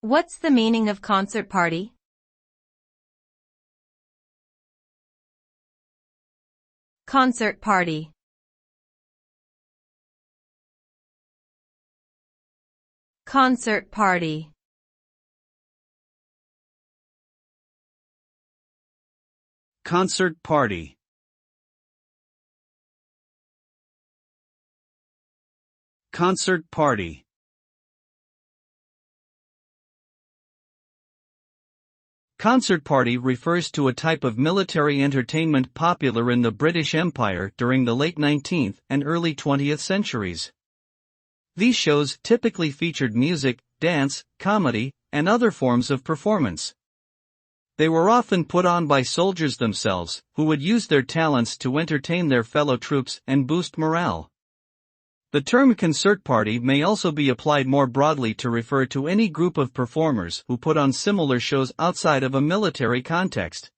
What's the meaning of concert party? Concert party. Concert party. Concert party. Concert party. Concert party refers to a type of military entertainment popular in the British Empire during the late 19th and early 20th centuries. These shows typically featured music, dance, comedy, and other forms of performance. They were often put on by soldiers themselves, who would use their talents to entertain their fellow troops and boost morale. The term concert party may also be applied more broadly to refer to any group of performers who put on similar shows outside of a military context.